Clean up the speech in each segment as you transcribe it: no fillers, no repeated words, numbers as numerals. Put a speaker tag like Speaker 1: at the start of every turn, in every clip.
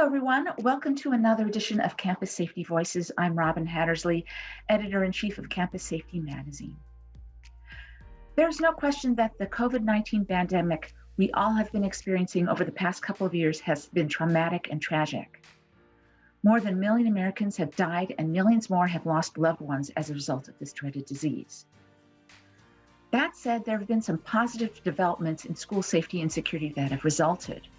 Speaker 1: Hello, everyone. Welcome to another edition of Campus Safety Voices. I'm Robin Hattersley, Editor-in-Chief of Campus Safety Magazine. There's no question that the COVID-19 pandemic we all have been experiencing over the past couple of years has been traumatic and tragic. More than 1 million Americans have died and millions more have lost loved ones as a result of this dreaded disease. That said, there have been some positive developments in school safety and security that have resulted.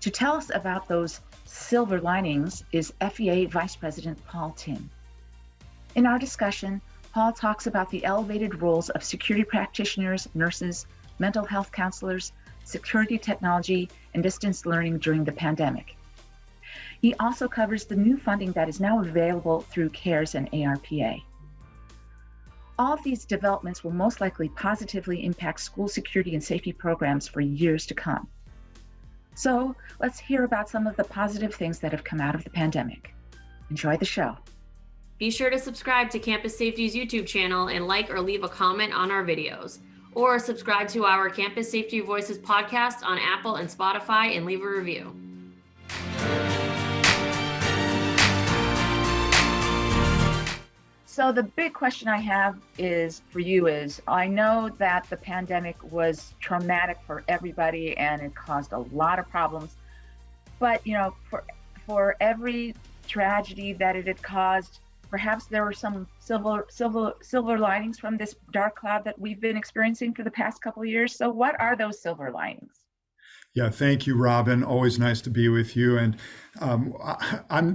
Speaker 1: To tell us about those silver linings is FEA Vice President Paul Timm. In our discussion, Paul talks about the elevated roles of security practitioners, nurses, mental health counselors, security technology, and distance learning during the pandemic. He also covers the new funding that is now available through CARES and ARPA. All of these developments will most likely positively impact school security and safety programs for years to come. So let's hear about some of the positive things that have come out of the pandemic. Enjoy the show.
Speaker 2: Be sure to subscribe to Campus Safety's YouTube channel and like or leave a comment on our videos. Or subscribe to our Campus Safety Voices podcast on Apple and Spotify and leave a review.
Speaker 1: So the big question I have for you is, I know that the pandemic was traumatic for everybody and it caused a lot of problems, but for every tragedy that it had caused, perhaps there were some silver linings from this dark cloud that we've been experiencing for the past couple of years. So what are those silver linings?
Speaker 3: Yeah, thank you, Robin. Always nice to be with you. And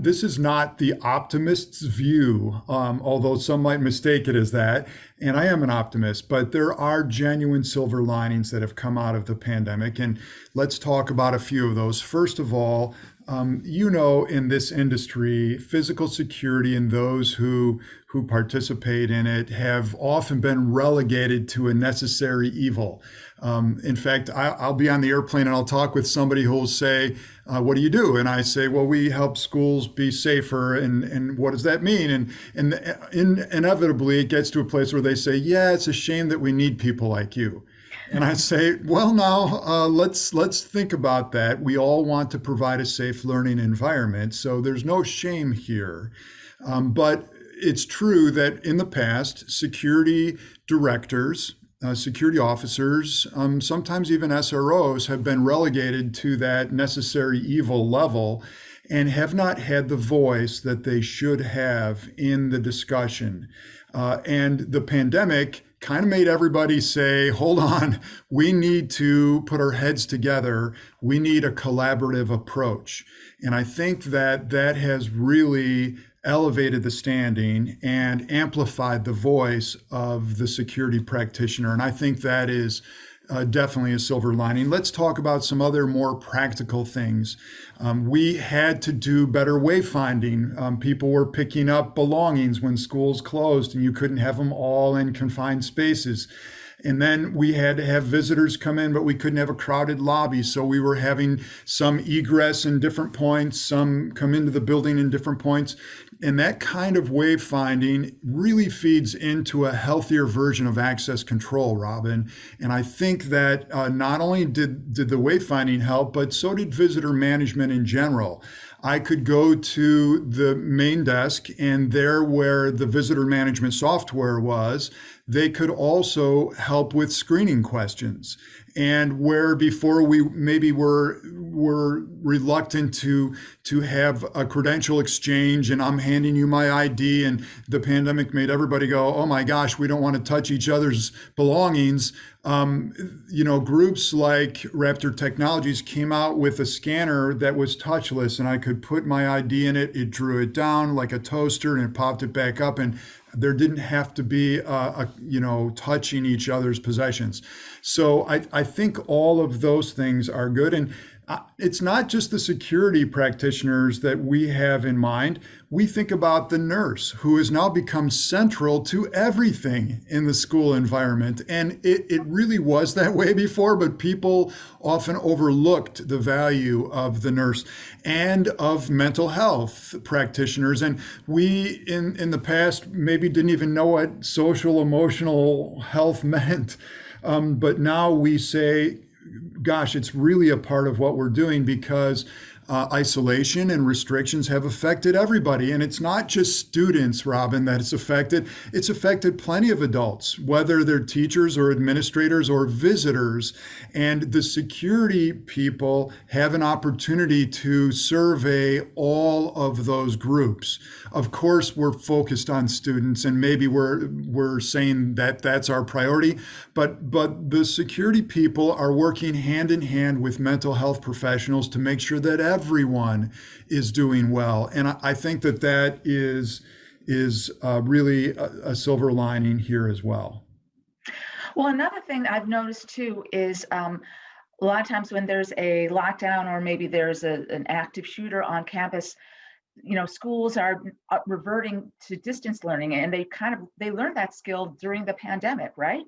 Speaker 3: this is not the optimist's view, although some might mistake it as that. And I am an optimist, but there are genuine silver linings that have come out of the pandemic. And let's talk about a few of those. First of all, in this industry, physical security and those who participate in it have often been relegated to a necessary evil. In fact, I'll be on the airplane and I'll talk with somebody who will say, what do you do? And I say, well, we help schools be safer. And what does that mean? And inevitably, it gets to a place where they say, yeah, it's a shame that we need people like you. And I say, well, now let's think about that. We all want to provide a safe learning environment, so there's no shame here. But it's true that in the past, security directors, security officers, sometimes even SROs have been relegated to that necessary evil level and have not had the voice that they should have in the discussion. And the pandemic kind of made everybody say, hold on, we need to put our heads together. We need a collaborative approach. And I think that has really elevated the standing and amplified the voice of the security practitioner. And I think that is definitely a silver lining. Let's talk about some other more practical things. We had to do better wayfinding. People were picking up belongings when schools closed and you couldn't have them all in confined spaces. And then we had to have visitors come in, but we couldn't have a crowded lobby. So we were having some egress in different points, some come into the building in different points. And that kind of wayfinding really feeds into a healthier version of access control, Robin. And I think that not only did the wayfinding help, but so did visitor management in general. I could go to the main desk, and there where the visitor management software was, they could also help with screening questions. And where before we maybe were reluctant to have a credential exchange and I'm handing you my ID, and the pandemic made everybody go, oh my gosh, we don't want to touch each other's belongings. Groups like Raptor Technologies came out with a scanner that was touchless, and I could put my ID in it. It drew it down like a toaster and it popped it back up, and there didn't have to be touching each other's possessions. So I think all of those things are good. And it's not just the security practitioners that we have in mind. We think about the nurse, who has now become central to everything in the school environment. And it really was that way before, but people often overlooked the value of the nurse and of mental health practitioners. And we, in the past, maybe didn't even know what social emotional health meant. But now we say, gosh, it's really a part of what we're doing, because isolation and restrictions have affected everybody. And it's not just students, Robin, that it's affected plenty of adults, whether they're teachers or administrators or visitors. And the security people have an opportunity to survey all of those groups. Of course, we're focused on students, and maybe we're saying that that's our priority, but the security people are working hand in hand with mental health professionals to make sure that everyone is doing well. And I think that is really a silver lining here as well.
Speaker 1: Well, another thing I've noticed too is a lot of times when there's a lockdown or maybe there's an active shooter on campus, schools are reverting to distance learning, and they learned that skill during the pandemic, right?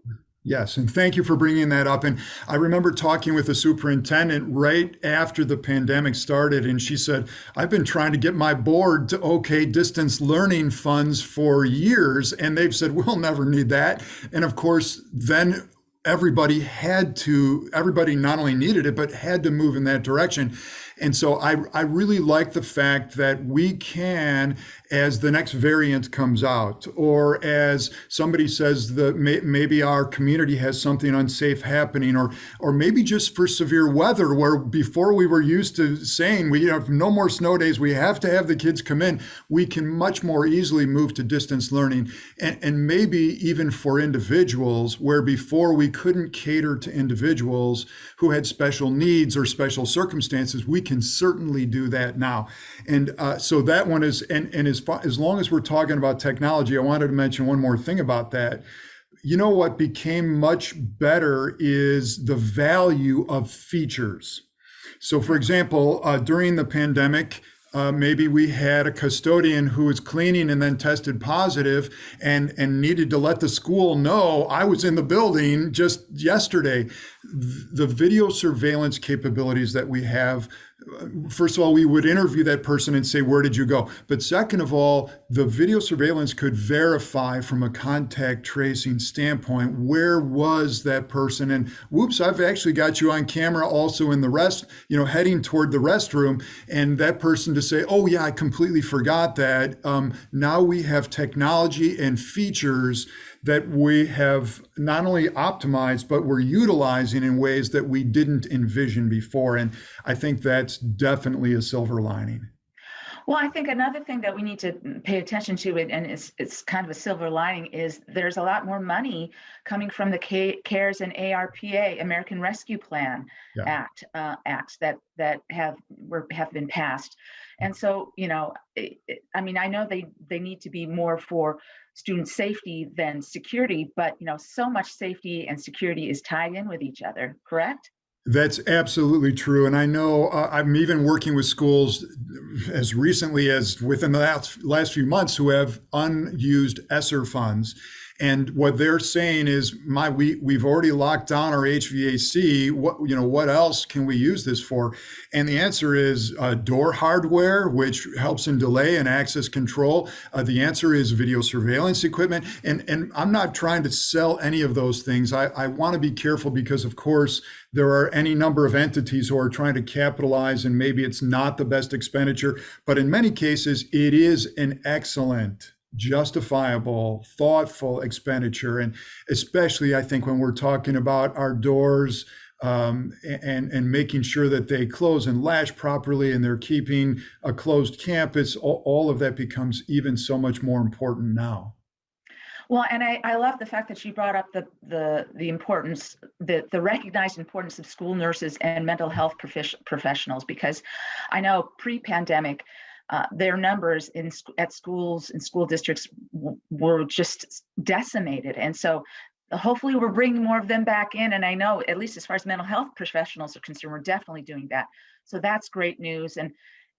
Speaker 3: Yes, and thank you for bringing that up. And I remember talking with the superintendent right after the pandemic started, and she said, I've been trying to get my board to okay distance learning funds for years, and they've said, we'll never need that. And of course, then everybody not only needed it, but had to move in that direction. And so I really like the fact that we can, as the next variant comes out, or as somebody says that maybe our community has something unsafe happening, or maybe just for severe weather, where before we were used to saying we have no more snow days, we have to have the kids come in, we can much more easily move to distance learning. And maybe even for individuals, where before we couldn't cater to individuals who had special needs or special circumstances, we can certainly do that now. And so that one is, and as long as we're talking about technology, I wanted to mention one more thing about that. What became much better is the value of features. So for example, during the pandemic, maybe we had a custodian who was cleaning and then tested positive and needed to let the school know, I was in the building just yesterday. The video surveillance capabilities that we have, first of all, we would interview that person and say, where did you go? But second of all, the video surveillance could verify from a contact tracing standpoint, where was that person? And whoops, I've actually got you on camera also in the heading toward the restroom. And that person to say, oh yeah, I completely forgot that. Now we have technology and features that we have not only optimized, but we're utilizing in ways that we didn't envision before. And I think that's definitely a silver lining.
Speaker 1: Well, I think another thing that we need to pay attention to, and it's kind of a silver lining, is there's a lot more money coming from the CARES and ARPA, American Rescue Plan acts that have been passed. And so, I know they need to be more for student safety than security, but so much safety and security is tied in with each other, correct?
Speaker 3: That's absolutely true. And I know I'm even working with schools as recently as within the last few months who have unused ESSER funds. And what they're saying is, we've already locked down our HVAC. What else can we use this for? And the answer is door hardware, which helps in delay and access control. The answer is video surveillance equipment. And I'm not trying to sell any of those things. I want to be careful because, of course, there are any number of entities who are trying to capitalize, and maybe it's not the best expenditure, but in many cases, it is an excellent, justifiable, thoughtful expenditure. And especially, I think, when we're talking about our doors and making sure that they close and latch properly and they're keeping a closed campus, all of that becomes even so much more important now.
Speaker 1: Well, and I love the fact that you brought up the importance, the recognized importance of school nurses and mental health professionals, because I know pre-pandemic, their numbers at schools and school districts were just decimated. And so hopefully we're bringing more of them back in. And I know, at least as far as mental health professionals are concerned, we're definitely doing that. So that's great news.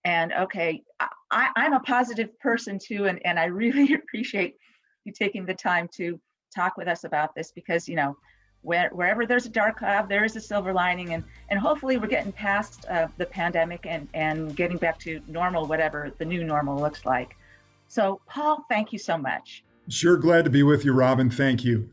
Speaker 1: And okay, I'm a positive person too. And I really appreciate you taking the time to talk with us about this, because wherever there's a dark cloud, there is a silver lining, and hopefully we're getting past the pandemic and getting back to normal, whatever the new normal looks like. So Paul, thank you so much.
Speaker 3: Sure, glad to be with you, Robin. Thank you.